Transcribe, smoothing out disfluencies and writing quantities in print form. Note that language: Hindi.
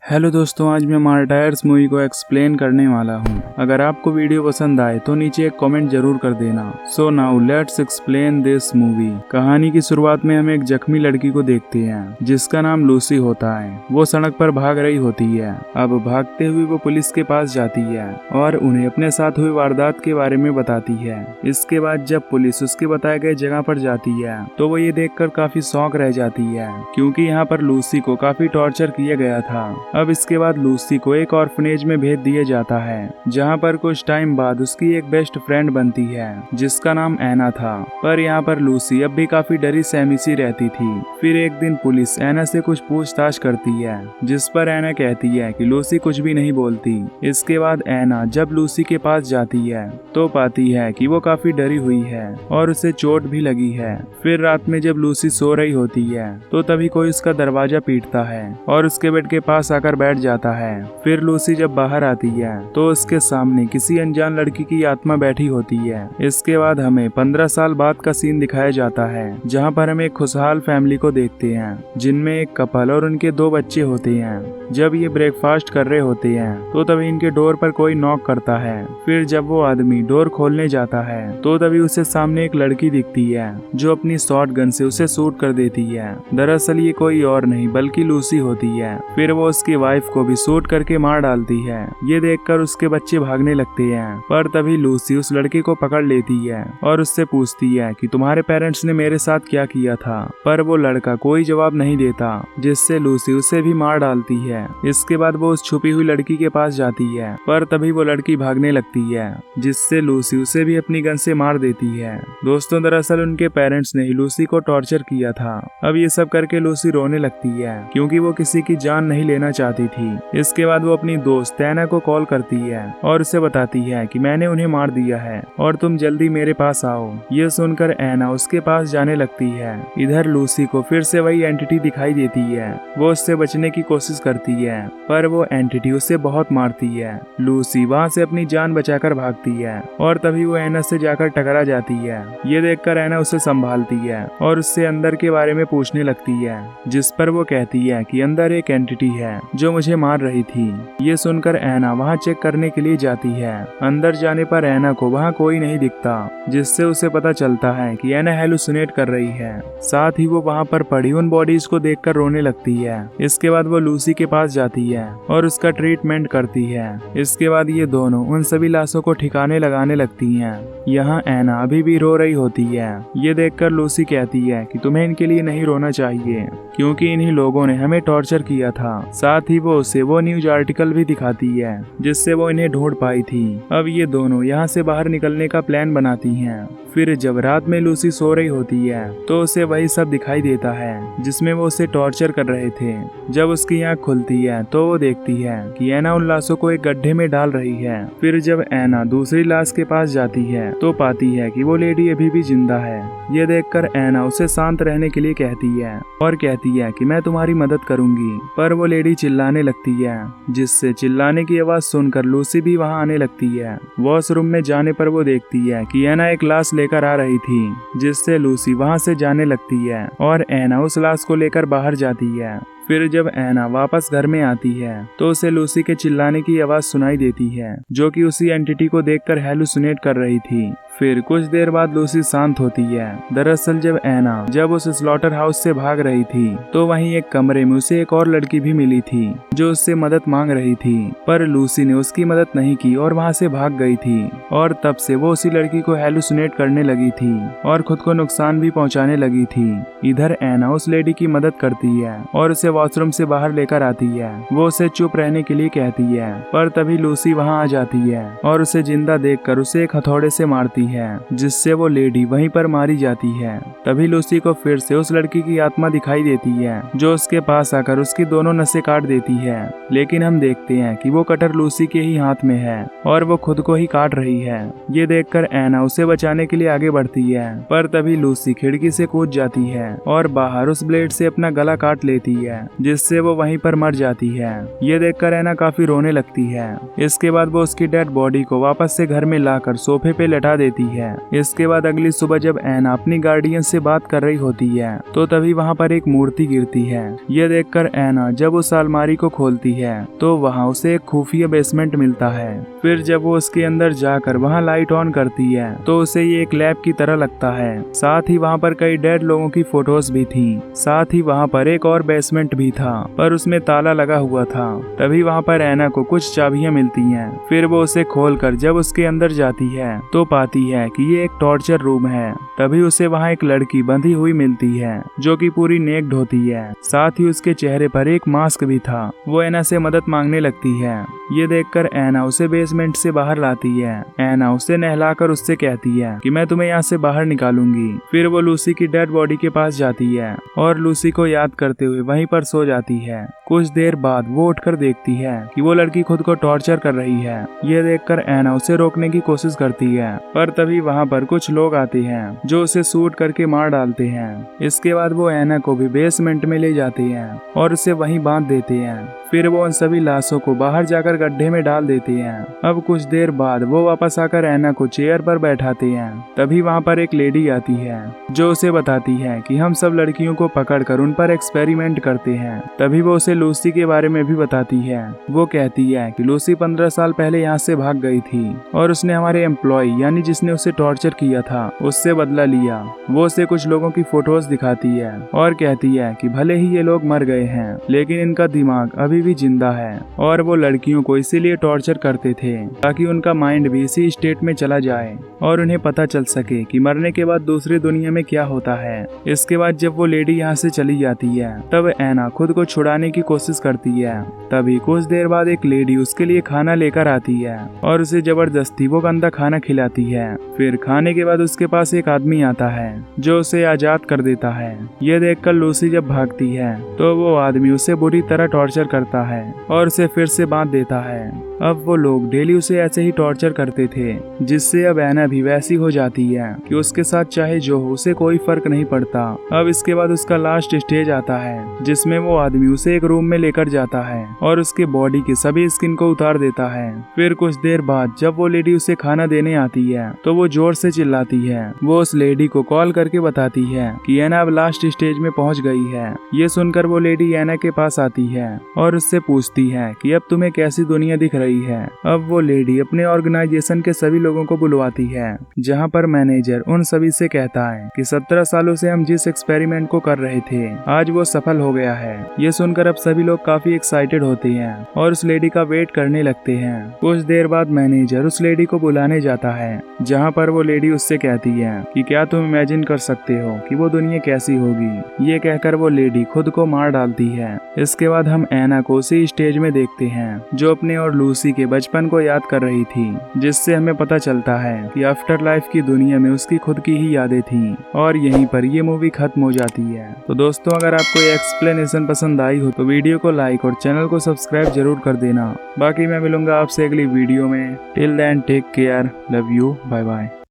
हेलो दोस्तों, आज मैं मार्टायर्स मूवी को एक्सप्लेन करने वाला हूँ। अगर आपको वीडियो पसंद आए तो नीचे एक कमेंट जरूर कर देना। So now let's explain this movie. कहानी की शुरुआत में हम एक जख्मी लड़की को देखते हैं जिसका नाम लूसी होता है। वो सड़क पर भाग रही होती है। अब भागते हुए वो पुलिस के पास जाती है और उन्हें अपने साथ हुई वारदात के बारे में बताती है। इसके बाद जब पुलिस उसके बताए गए जगह पर जाती है तो वो ये देखकर काफी शॉक रह जाती है क्योंकि यहाँ पर लूसी को काफी टॉर्चर किया गया था। अब इसके बाद लूसी को एक ऑर्फनेज में भेज दिया जाता है जहाँ पर कुछ टाइम बाद उसकी एक बेस्ट फ्रेंड बनती है जिसका नाम ऐना था। पर यहाँ पर लूसी अब भी काफी डरी सहमी सी रहती थी। फिर एक दिन पुलिस ऐना से कुछ पूछताछ करती है जिस पर ऐना कहती है कि लूसी कुछ भी नहीं बोलती। इसके बाद ऐना जब लूसी के पास जाती है तो पाती है कि वो काफी डरी हुई है और उसे चोट भी लगी है। फिर रात में जब लूसी सो रही होती है तो तभी कोई उसका दरवाजा पीटता है और उसके बेड के पास आकर बैठ जाता है। फिर लूसी जब बाहर आती है तो उसके सामने किसी अनजान लड़की की आत्मा बैठी होती है। इसके बाद हमें 15 साल बाद का सीन दिखाया जाता है जहां पर हम एक खुशहाल फैमिली को देखते हैं जिनमें एक कपल और उनके 2 बच्चे होते हैं। जब ये ब्रेकफास्ट कर रहे होते हैं तो तभी इनके डोर पर कोई नॉक करता है। फिर जब वो आदमी डोर खोलने जाता है तो तभी उसे सामने एक लड़की दिखती है जो अपनी शॉर्ट गन से उसे शूट कर देती है। दरअसल ये कोई और नहीं बल्कि लूसी होती है। फिर वो उसकी वाइफ को भी शूट करके मार डालती है। ये देखकर उसके बच्चे भागने लगते हैं पर तभी लूसी उस लड़के को पकड़ लेती है और उससे पूछती है कि तुम्हारे पेरेंट्स ने मेरे साथ क्या किया था। पर वो लड़का कोई जवाब नहीं देता जिससे लूसी उसे भी मार डालती है। इसके बाद वो उस छुपी हुई लड़की के पास जाती है पर तभी वो लड़की भागने लगती है जिससे लूसी उसे भी अपनी गन से मार देती है। दोस्तों, दरअसल उनके पेरेंट्स ने ही लूसी को टॉर्चर किया था। अब ये सब करके लूसी रोने लगती है क्योंकि वो किसी की जान नहीं लेना चाहती थी। इसके बाद वो अपनी दोस्त ऐना को कॉल करती है और उसे बताती है कि मैंने उन्हें मार दिया है और तुम जल्दी मेरे पास आओ। ये सुनकर ऐना उसके पास जाने लगती है। इधर लूसी को फिर से वही एंटिटी दिखाई देती है। वो उससे बचने की कोशिश करती है पर वो एंटिटी उसे बहुत मारती है। लूसी वहाँ से अपनी जान बचाकर भागती है और तभी वो ऐना से जाकर टकरा जाती है। ये देखकर ऐना उसे संभालती है और उससे अंदर के बारे में पूछने लगती है जिस पर वो कहती है कि अंदर एक एंटिटी है जो मुझे मार रही थी। ये सुनकर ऐना वहाँ चेक करने के लिए जाती है। अंदर जाने पर ऐना को वहाँ कोई नहीं दिखता जिससे उसे पता चलता है कि ऐना हेलुसिनेट कर रही है। साथ ही वो वहाँ पर पड़ी उन बॉडीज को देखकर रोने लगती है। इसके बाद वो लूसी के पास जाती है और उसका ट्रीटमेंट करती है। इसके बाद ये दोनों उन सभी लाशों को ठिकाने लगाने लगती हैं। यहाँ ऐना अभी भी रो रही होती है। ये देखकर लूसी कहती है कि तुम्हें इनके लिए नहीं रोना चाहिए क्योंकि इन्हीं लोगों ने हमें टॉर्चर किया था। साथ ही वो उसे वो न्यूज आर्टिकल भी दिखाती है जिससे वो इन्हें ढूंढ पाई थी। अब ये दोनों यहाँ से बाहर निकलने का प्लान बनाती हैं। फिर जब रात में लूसी सो रही होती है तो उसे वही सब दिखाई देता है जिसमें वो उसे टॉर्चर कर रहे थे। जब उसकी आँख खुलती है तो वो देखती है कि ऐना उन लाशों को एक गड्ढे में डाल रही है। फिर जब ऐना दूसरी लाश के पास जाती है तो पाती है कि वो लेडी अभी भी जिंदा है। ये देखकर ऐना उसे शांत रहने के लिए कहती है और कहती है कि मैं तुम्हारी मदद करूंगी। पर वो लेडी चिल्लाने लगती है जिससे चिल्लाने की आवाज सुनकर लूसी भी वहां आने लगती है। वॉशरूम में जाने पर वो देखती है कि ऐना एक लाश लेकर आ रही थी जिससे लूसी वहां से जाने लगती है और ऐना उस लाश को लेकर बाहर जाती है। फिर जब ऐना वापस घर में आती है तो उसे लूसी के चिल्लाने की आवाज सुनाई देती है जो कि उसी एंटिटी को देखकर हेलुसिनेट कर रही थी। फिर कुछ देर बाद लूसी शांत होती है। दरअसल जब उस स्लॉटर हाउस से भाग रही थी तो वहीं एक कमरे में उसे एक और लड़की भी मिली थी जो उससे मदद मांग रही थी। पर लूसी ने उसकी मदद नहीं की और वहां से भाग गई थी और तब से वो उसी लड़की को हेलुसिनेट करने लगी थी और खुद को नुकसान भी पहुंचाने लगी थी। इधर ऐना उस लेडी की मदद करती है और उसे वॉशरूम से बाहर लेकर आती है। वो उसे चुप रहने के लिए कहती है पर तभी लूसी वहां आ जाती है और उसे जिंदा देखकर उसे एक हथौड़े से मारती है जिससे वो लेडी वहीं पर मारी जाती है। तभी लूसी को फिर से उस लड़की की आत्मा दिखाई देती है जो उसके पास आकर उसकी दोनों नसें काट देती है। लेकिन हम देखते हैं कि वो कटर लूसी के ही हाथ में है और वो खुद को ही काट रही है। ये देखकर ऐना उसे बचाने के लिए आगे बढ़ती है पर तभी लूसी खिड़की से कूद जाती है और बाहर उस ब्लेड से अपना गला काट लेती है जिससे वो वहीं पर मर जाती है। ये देखकर ऐना काफी रोने लगती है। इसके बाद वो उसकी डेड बॉडी को वापस से घर में लाकर सोफे पे लटा देती जाती है। इसके बाद अगली सुबह जब एना अपनी गार्डियन से बात कर रही होती है तो तभी वहाँ पर एक मूर्ति गिरती है। ये देखकर एना जब उस अलमारी को खोलती है तो वहाँ उसे एक खुफिया बेसमेंट मिलता है। फिर जब वो उसके अंदर जाकर वहाँ लाइट ऑन करती है तो उसे ये एक लैब की तरह लगता है। साथ ही वहाँ पर कई डेड लोगों की फोटोज भी थी। साथ ही वहाँ पर एक और बेसमेंट भी था पर उसमें ताला लगा हुआ था। तभी वहाँ पर एना को कुछ चाबियां मिलती हैं। फिर वो उसे खोलकर जब उसके अंदर जाती है तो पाती है कि ये एक टॉर्चर रूम है। तभी उसे वहाँ एक लड़की बंधी हुई मिलती है जो कि पूरी नेक्ड होती है। साथ ही उसके चेहरे पर एक मास्क भी था। वो एना से मदद मांगने लगती है। ये देखकर एना उसे बेसमेंट से बाहर लाती है। एना उसे नहलाकर उससे कहती है कि मैं तुम्हें यहाँ से बाहर निकालूंगी। फिर वो लूसी की डेड बॉडी के पास जाती है और लूसी को याद करते हुए वहीं पर सो जाती है। कुछ देर बाद वो उठकर देखती है कि वो लड़की खुद को टॉर्चर कर रही है। ये देखकर एना उसे रोकने की कोशिश करती है पर तभी वहाँ पर कुछ लोग आते हैं जो उसे शूट करके मार डालते हैं। इसके बाद वो एना को भी बेसमेंट में ले जाते हैं और उसे वहीं बांध देते हैं। फिर वो उन सभी लाशों को बाहर जाकर गड्ढे में डाल देते हैं। अब कुछ देर बाद वो वापस आकर एना को चेयर पर बैठाते हैं। तभी वहाँ पर एक लेडी आती है जो उसे बताती है कि हम सब लड़कियों को पकड़कर उन पर एक्सपेरिमेंट करते हैं। तभी वो उसे लूसी के बारे में भी बताती है। वो कहती है कि लूसी 15 साल पहले यहाँ से भाग गई थी और उसने हमारे एम्प्लॉय यानी जिसने उसे टॉर्चर किया था उससे बदला लिया। वो उसे कुछ लोगों की फोटोज दिखाती है और कहती है कि भले ही ये लोग मर गए हैं लेकिन इनका दिमाग अभी भी जिंदा है और वो लड़कियों को इसीलिए टॉर्चर करते थे ताकि उनका माइंड भी इसी स्टेट में चला जाए और उन्हें पता चल सके कि मरने के बाद दूसरी दुनिया में क्या होता है। इसके बाद जब वो लेडी यहाँ से चली जाती है तब एना खुद को छुड़ाने की कोशिश करती है। तभी कुछ देर बाद एक लेडी उसके लिए खाना लेकर आती है और उसे जबरदस्ती वो गंदा खाना खिलाती है। फिर खाने के बाद उसके पास एक आदमी आता है जो उसे आजाद कर देता है। ये देखकर लूसी जब भागती है तो वो आदमी उसे बुरी तरह टॉर्चर करता है और उसे फिर से बांध देता है। अब वो लोग डेली उसे ऐसे ही टॉर्चर करते थे जिससे अब एना भी वैसी हो जाती है कि उसके साथ चाहे जो हो उसे कोई फर्क नहीं पड़ता। अब इसके बाद उसका लास्ट स्टेज आता है जिसमें वो आदमी उसे एक रूम में लेकर जाता है और उसके बॉडी के सभी स्किन को उतार देता है। फिर कुछ देर बाद जब वो लेडी उसे खाना देने आती है तो वो जोर से चिल्लाती है। वो उस लेडी को कॉल करके बताती है कि एना अब लास्ट स्टेज में पहुंच गई है। ये सुनकर वो लेडी एना के पास आती है और उससे पूछती है कि अब तुम्हें कैसी दुनिया दिख रही है। अब वो लेडी अपने ऑर्गेनाइजेशन के सभी लोगों को बुलवाती है जहाँ पर मैनेजर उन सभी से कहता है कि 17 सालों से हम जिस एक्सपेरिमेंट को कर रहे थे आज वो सफल हो गया है। ये सुनकर अब सभी लोग काफी एक्साइटेड होते हैं और उस लेडी का वेट करने लगते हैं। कुछ देर बाद मैनेजर उस लेडी को बुलाने जाता है जहाँ पर वो लेडी उससे कहती है कि क्या तुम इमेजिन कर सकते हो कि वो दुनिया कैसी होगी। ये कहकर वो लेडी खुद को मार डालती है। इसके बाद हम एना को उसी स्टेज में देखते हैं जो अपने और लूसी के बचपन को याद कर रही थी, जिससे हमें पता चलता है कि आफ्टर लाइफ की दुनिया में उसकी खुद की ही यादें थीं और यहीं पर ये मूवी खत्म हो जाती है। तो दोस्तों अगर आपको ये एक्सप्लेनेशन पसंद आई हो तो वीडियो को लाइक और चैनल को सब्सक्राइब जरूर कर देना। बाकी मैं मिलूंगा आपसे अगली वीडियो में। Till then take care, love you, bye bye.